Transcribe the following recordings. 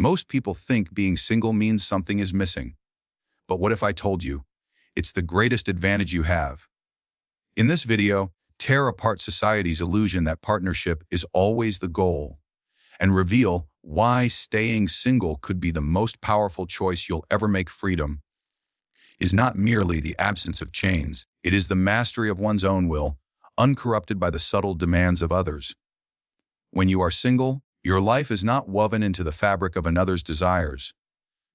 Most people think being single means something is missing. But what if I told you it's the greatest advantage you have? In this video, tear apart society's illusion that partnership is always the goal and reveal why staying single could be the most powerful choice you'll ever make. Freedom is not merely the absence of chains, it is the mastery of one's own will, uncorrupted by the subtle demands of others. When you are single, your life is not woven into the fabric of another's desires.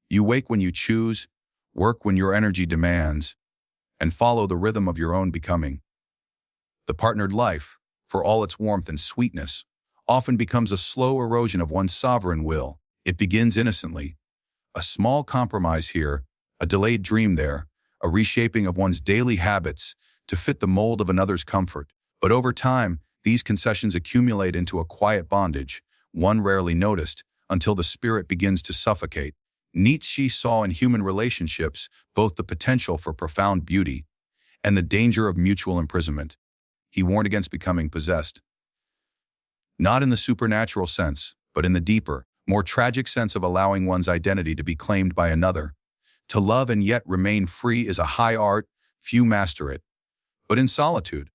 You wake when you choose, work when your energy demands, and follow the rhythm of your own becoming. The partnered life, for all its warmth and sweetness, often becomes a slow erosion of one's sovereign will. It begins innocently. A small compromise here, a delayed dream there, a reshaping of one's daily habits to fit the mold of another's comfort. But over time, these concessions accumulate into a quiet bondage, one rarely noticed, until the spirit begins to suffocate. Nietzsche saw in human relationships both the potential for profound beauty and the danger of mutual imprisonment. He warned against becoming possessed. Not in the supernatural sense, but in the deeper, more tragic sense of allowing one's identity to be claimed by another. To love and yet remain free is a high art, few master it. But in solitude,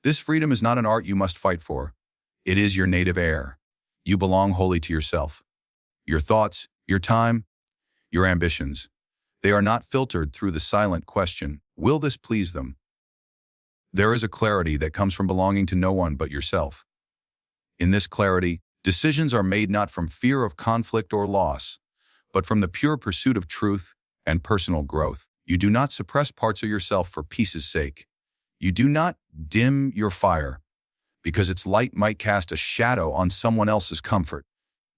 this freedom is not an art you must fight for. It is your native air. You belong wholly to yourself. Your thoughts, your time, your ambitions. They are not filtered through the silent question, will this please them? There is a clarity that comes from belonging to no one but yourself. In this clarity, decisions are made not from fear of conflict or loss, but from the pure pursuit of truth and personal growth. You do not suppress parts of yourself for peace's sake. You do not dim your fire because its light might cast a shadow on someone else's comfort.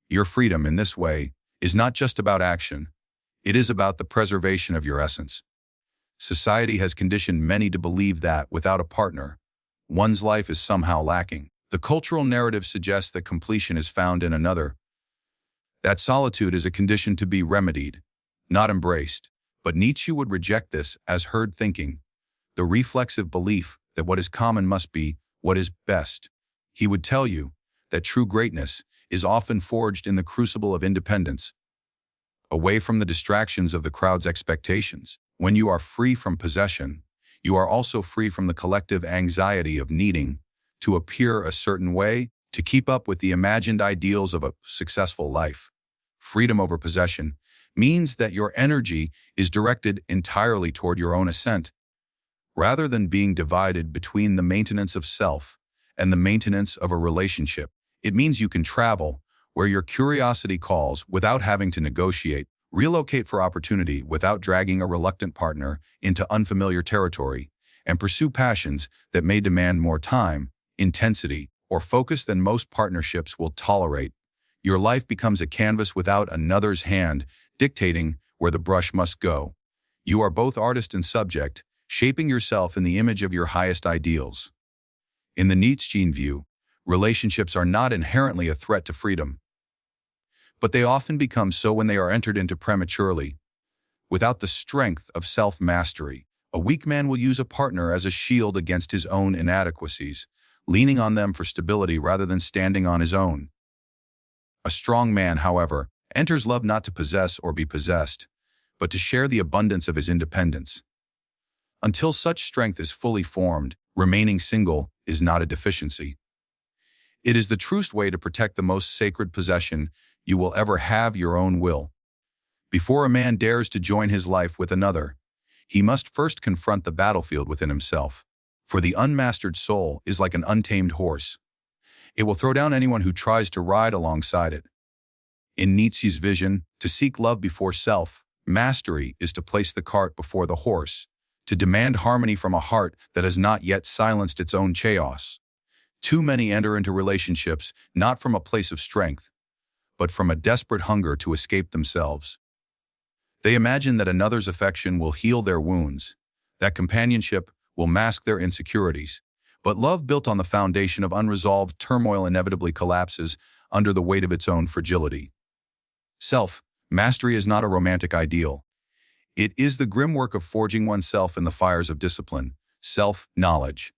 Your freedom in this way is not just about action. It is about the preservation of your essence. Society has conditioned many to believe that without a partner, one's life is somehow lacking. The cultural narrative suggests that completion is found in another, that solitude is a condition to be remedied, not embraced. But Nietzsche would reject this as herd thinking, the reflexive belief that what is common must be what is best. He would tell you that true greatness is often forged in the crucible of independence, away from the distractions of the crowd's expectations. When you are free from possession, you are also free from the collective anxiety of needing to appear a certain way, to keep up with the imagined ideals of a successful life. Freedom over possession means that your energy is directed entirely toward your own ascent, rather than being divided between the maintenance of self and the maintenance of a relationship. It means you can travel where your curiosity calls without having to negotiate, relocate for opportunity without dragging a reluctant partner into unfamiliar territory, and pursue passions that may demand more time, intensity, or focus than most partnerships will tolerate. Your life becomes a canvas without another's hand dictating where the brush must go. You are both artist and subject, shaping yourself in the image of your highest ideals. In the Nietzschean view, relationships are not inherently a threat to freedom, but they often become so when they are entered into prematurely. Without the strength of self-mastery, a weak man will use a partner as a shield against his own inadequacies, leaning on them for stability rather than standing on his own. A strong man, however, enters love not to possess or be possessed, but to share the abundance of his independence. Until such strength is fully formed, remaining single is not a deficiency. It is the truest way to protect the most sacred possession you will ever have, your own will. Before a man dares to join his life with another, he must first confront the battlefield within himself. For the unmastered soul is like an untamed horse. It will throw down anyone who tries to ride alongside it. In Nietzsche's vision, to seek love before self, mastery is to place the cart before the horse, to demand harmony from a heart that has not yet silenced its own chaos. Too many enter into relationships not from a place of strength, but from a desperate hunger to escape themselves. They imagine that another's affection will heal their wounds, that companionship will mask their insecurities. But love built on the foundation of unresolved turmoil inevitably collapses under the weight of its own fragility. Self-mastery is not a romantic ideal. It is the grim work of forging oneself in the fires of discipline, self-knowledge,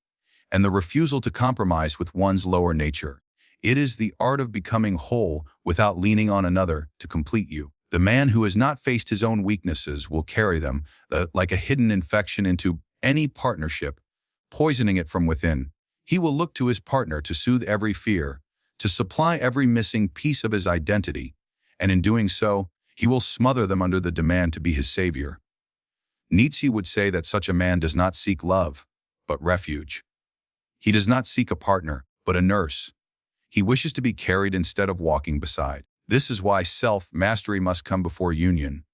and the refusal to compromise with one's lower nature. It is the art of becoming whole without leaning on another to complete you. The man who has not faced his own weaknesses will carry them like a hidden infection into any partnership, poisoning it from within. He will look to his partner to soothe every fear, to supply every missing piece of his identity, and in doing so, he will smother them under the demand to be his savior. Nietzsche would say that such a man does not seek love, but refuge. He does not seek a partner, but a nurse. He wishes to be carried instead of walking beside. This is why self-mastery must come before union,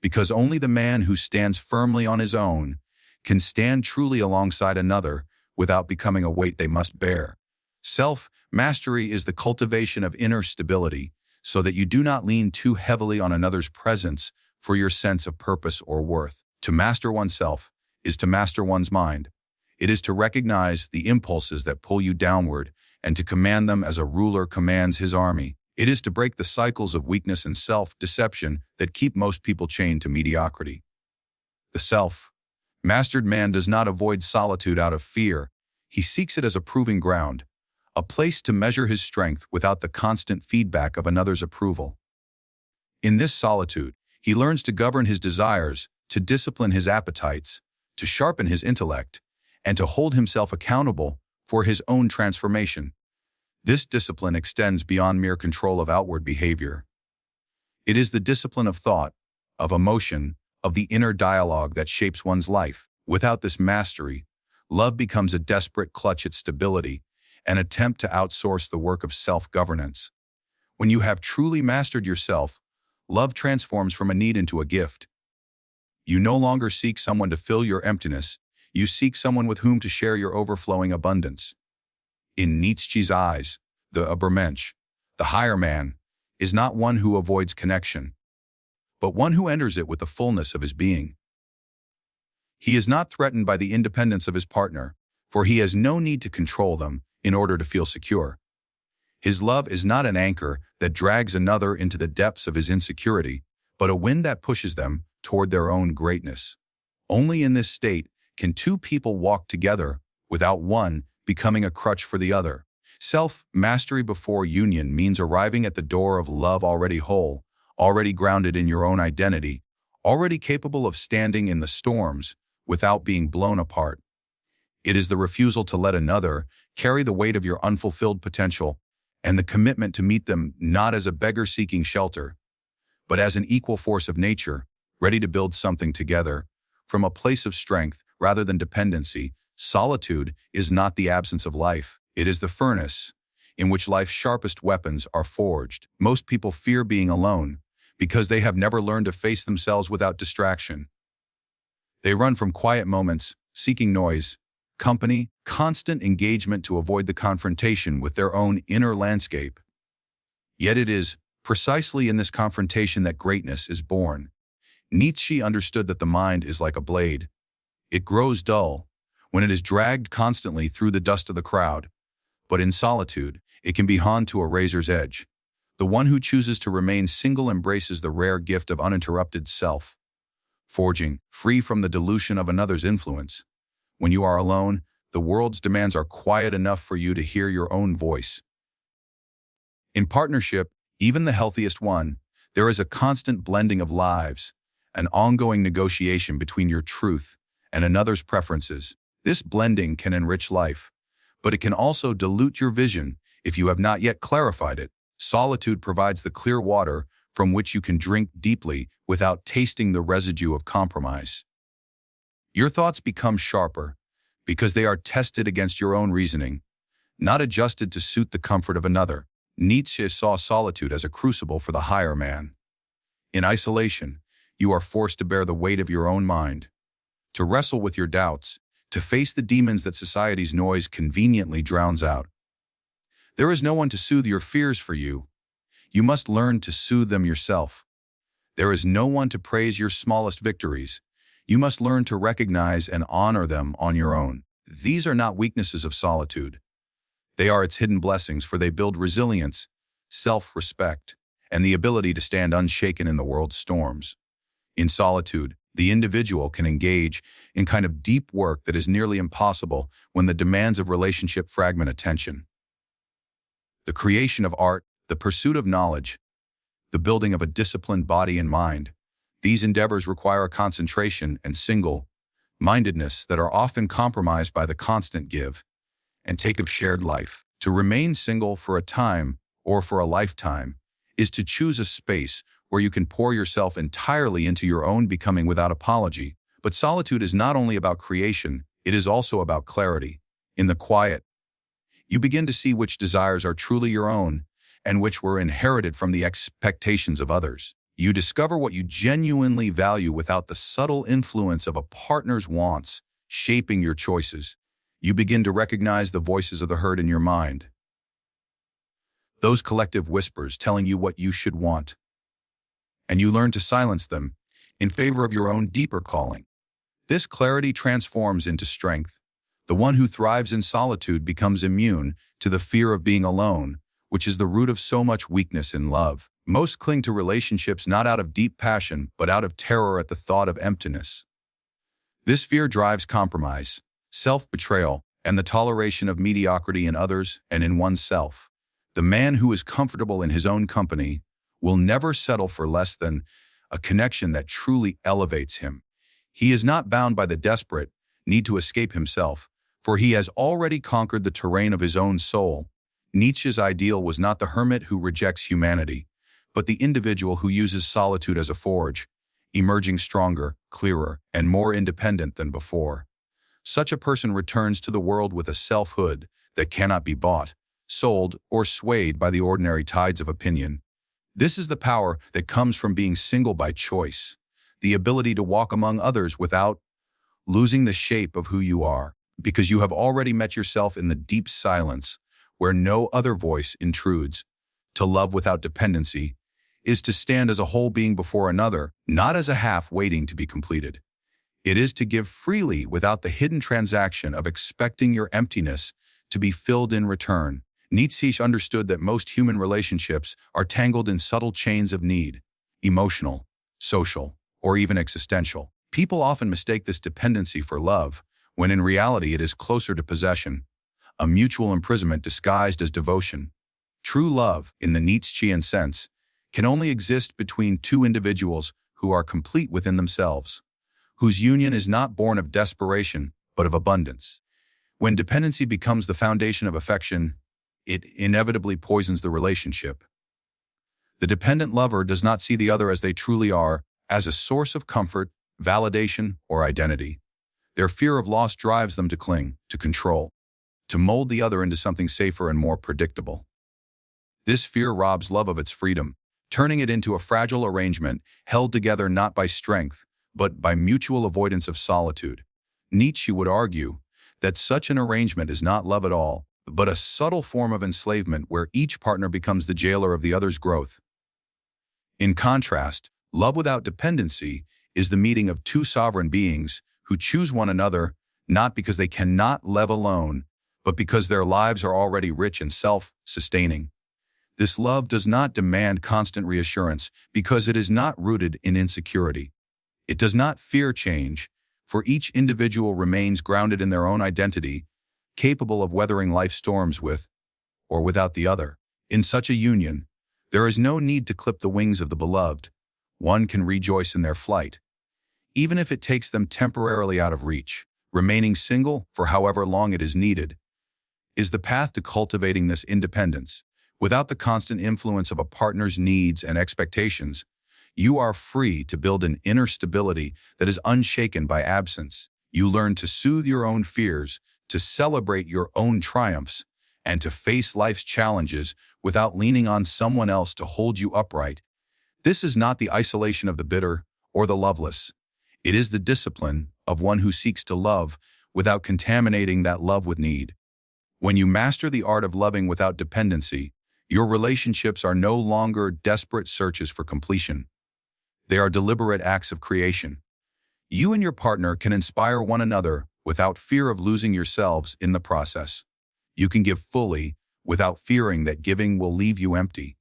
because only the man who stands firmly on his own can stand truly alongside another without becoming a weight they must bear. Self-mastery is the cultivation of inner stability, so that you do not lean too heavily on another's presence for your sense of purpose or worth. To master oneself is to master one's mind. It is to recognize the impulses that pull you downward and to command them as a ruler commands his army. It is to break the cycles of weakness and self-deception that keep most people chained to mediocrity. The self-mastered man does not avoid solitude out of fear. He seeks it as a proving ground, a place to measure his strength without the constant feedback of another's approval. In this solitude, he learns to govern his desires, to discipline his appetites, to sharpen his intellect, and to hold himself accountable for his own transformation. This discipline extends beyond mere control of outward behavior. It is the discipline of thought, of emotion, of the inner dialogue that shapes one's life. Without this mastery, love becomes a desperate clutch at stability, an attempt to outsource the work of self-governance. When you have truly mastered yourself, love transforms from a need into a gift. You no longer seek someone to fill your emptiness, you seek someone with whom to share your overflowing abundance. In Nietzsche's eyes, the Übermensch, the higher man, is not one who avoids connection, but one who enters it with the fullness of his being. He is not threatened by the independence of his partner, for he has no need to control them in order to feel secure. His love is not an anchor that drags another into the depths of his insecurity, but a wind that pushes them toward their own greatness. Only in this state can two people walk together without one becoming a crutch for the other. Self-mastery before union means arriving at the door of love already whole, already grounded in your own identity, already capable of standing in the storms without being blown apart. It is the refusal to let another carry the weight of your unfulfilled potential and the commitment to meet them not as a beggar seeking shelter, but as an equal force of nature, ready to build something together. From a place of strength rather than dependency, solitude is not the absence of life. It is the furnace in which life's sharpest weapons are forged. Most people fear being alone because they have never learned to face themselves without distraction. They run from quiet moments, seeking noise, company, constant engagement to avoid the confrontation with their own inner landscape. Yet it is precisely in this confrontation that greatness is born. Nietzsche understood that the mind is like a blade. It grows dull when it is dragged constantly through the dust of the crowd, but in solitude, it can be honed to a razor's edge. The one who chooses to remain single embraces the rare gift of uninterrupted self, forging, free from the dilution of another's influence. When you are alone, the world's demands are quiet enough for you to hear your own voice. In partnership, even the healthiest one, there is a constant blending of lives, an ongoing negotiation between your truth and another's preferences. This blending can enrich life, but it can also dilute your vision if you have not yet clarified it. Solitude provides the clear water from which you can drink deeply without tasting the residue of compromise. Your thoughts become sharper because they are tested against your own reasoning, not adjusted to suit the comfort of another. Nietzsche saw solitude as a crucible for the higher man. In isolation, you are forced to bear the weight of your own mind, to wrestle with your doubts, to face the demons that society's noise conveniently drowns out. There is no one to soothe your fears for you. You must learn to soothe them yourself. There is no one to praise your smallest victories. You must learn to recognize and honor them on your own. These are not weaknesses of solitude. They are its hidden blessings, for they build resilience, self-respect, and the ability to stand unshaken in the world's storms. In solitude, the individual can engage in kind of deep work that is nearly impossible when the demands of relationship fragment attention. the creation of art, the pursuit of knowledge, the building of a disciplined body and mind. These endeavors require a concentration and single-mindedness that are often compromised by the constant give and take of shared life. To remain single for a time or for a lifetime is to choose a space where you can pour yourself entirely into your own becoming without apology. But solitude is not only about creation, it is also about clarity. In the quiet, you begin to see which desires are truly your own and which were inherited from the expectations of others. You discover what you genuinely value without the subtle influence of a partner's wants shaping your choices. You begin to recognize the voices of the herd in your mind, those collective whispers telling you what you should want, and you learn to silence them in favor of your own deeper calling. This clarity transforms into strength. The one who thrives in solitude becomes immune to the fear of being alone, which is the root of so much weakness in love. Most cling to relationships not out of deep passion, but out of terror at the thought of emptiness. This fear drives compromise, self-betrayal, and the toleration of mediocrity in others and in oneself. The man who is comfortable in his own company will never settle for less than a connection that truly elevates him. He is not bound by the desperate need to escape himself, for he has already conquered the terrain of his own soul. Nietzsche's ideal was not the hermit who rejects humanity, but the individual who uses solitude as a forge, emerging stronger, clearer, and more independent than before. Such a person returns to the world with a selfhood that cannot be bought, sold, or swayed by the ordinary tides of opinion. This is the power that comes from being single by choice, the ability to walk among others without losing the shape of who you are, because you have already met yourself in the deep silence where no other voice intrudes. To love without dependency is to stand as a whole being before another, not as a half waiting to be completed. It is to give freely without the hidden transaction of expecting your emptiness to be filled in return. Nietzsche understood that most human relationships are tangled in subtle chains of need, emotional, social, or even existential. People often mistake this dependency for love, when in reality it is closer to possession, a mutual imprisonment disguised as devotion. True love, in the Nietzschean sense, can only exist between two individuals who are complete within themselves, whose union is not born of desperation, but of abundance. When dependency becomes the foundation of affection, it inevitably poisons the relationship. The dependent lover does not see the other as they truly are, as a source of comfort, validation, or identity. Their fear of loss drives them to cling, to control, to mold the other into something safer and more predictable. This fear robs love of its freedom, turning it into a fragile arrangement held together not by strength, but by mutual avoidance of solitude. Nietzsche would argue that such an arrangement is not love at all, but a subtle form of enslavement where each partner becomes the jailer of the other's growth. In contrast, love without dependency is the meeting of two sovereign beings who choose one another not because they cannot live alone, but because their lives are already rich and self-sustaining. This love does not demand constant reassurance because it is not rooted in insecurity. It does not fear change, for each individual remains grounded in their own identity, capable of weathering life's storms with or without the other. In such a union, there is no need to clip the wings of the beloved. One can rejoice in their flight, even if it takes them temporarily out of reach. Remaining single, for however long it is needed, is the path to cultivating this independence. Without the constant influence of a partner's needs and expectations, you are free to build an inner stability that is unshaken by absence. You learn to soothe your own fears, to celebrate your own triumphs, and to face life's challenges without leaning on someone else to hold you upright. This is not the isolation of the bitter or the loveless. It is the discipline of one who seeks to love without contaminating that love with need. When you master the art of loving without dependency, your relationships are no longer desperate searches for completion. They are deliberate acts of creation. You and your partner can inspire one another without fear of losing yourselves in the process. You can give fully without fearing that giving will leave you empty.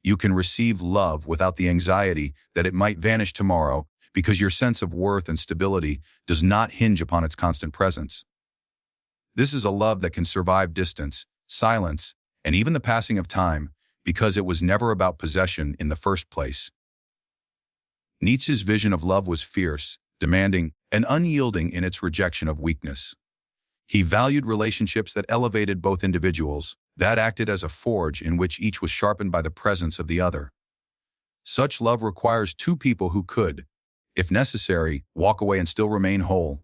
You can receive love without the anxiety that it might vanish tomorrow because your sense of worth and stability does not hinge upon its constant presence. This is a love that can survive distance, silence, and even the passing of time, because it was never about possession in the first place. Nietzsche's vision of love was fierce, demanding, and unyielding in its rejection of weakness. He valued relationships that elevated both individuals, that acted as a forge in which each was sharpened by the presence of the other. Such love requires two people who could, if necessary, walk away and still remain whole.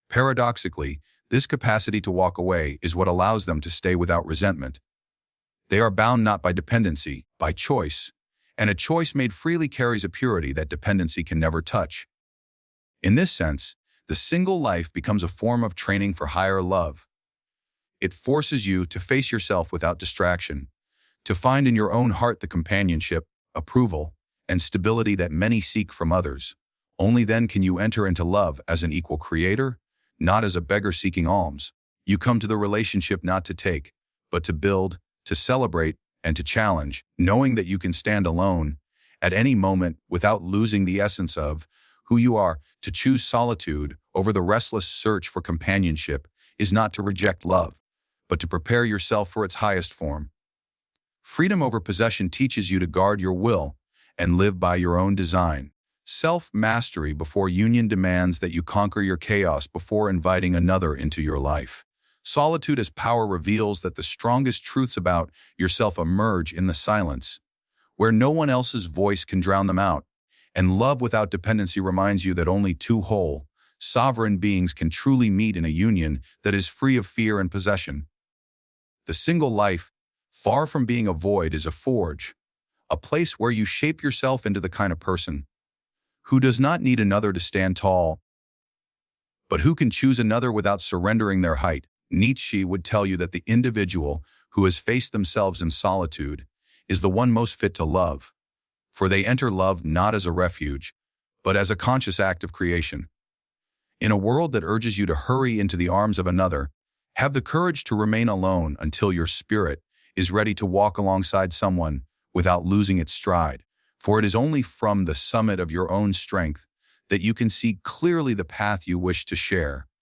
Paradoxically, this capacity to walk away is what allows them to stay without resentment. They are bound not by dependency, by choice, and a choice made freely carries a purity that dependency can never touch. In this sense, the single life becomes a form of training for higher love. It forces you to face yourself without distraction, to find in your own heart the companionship, approval, and stability that many seek from others. Only then can you enter into love as an equal creator, not as a beggar seeking alms. You come to the relationship not to take, but to build, to celebrate, and to challenge, knowing that you can stand alone at any moment without losing the essence of who you are. To choose solitude over the restless search for companionship is not to reject love, but to prepare yourself for its highest form. Freedom over possession teaches you to guard your will and live by your own design. Self-mastery before union demands that you conquer your chaos before inviting another into your life. Solitude as power reveals that the strongest truths about yourself emerge in the silence, where no one else's voice can drown them out. And love without dependency reminds you that only two whole, sovereign beings can truly meet in a union that is free of fear and possession. The single life, far from being a void, is a forge, a place where you shape yourself into the kind of person who does not need another to stand tall, but who can choose another without surrendering their height. Nietzsche would tell you that the individual who has faced themselves in solitude is the one most fit to love, for they enter love not as a refuge, but as a conscious act of creation. In a world that urges you to hurry into the arms of another, have the courage to remain alone until your spirit is ready to walk alongside someone without losing its stride, for it is only from the summit of your own strength that you can see clearly the path you wish to share.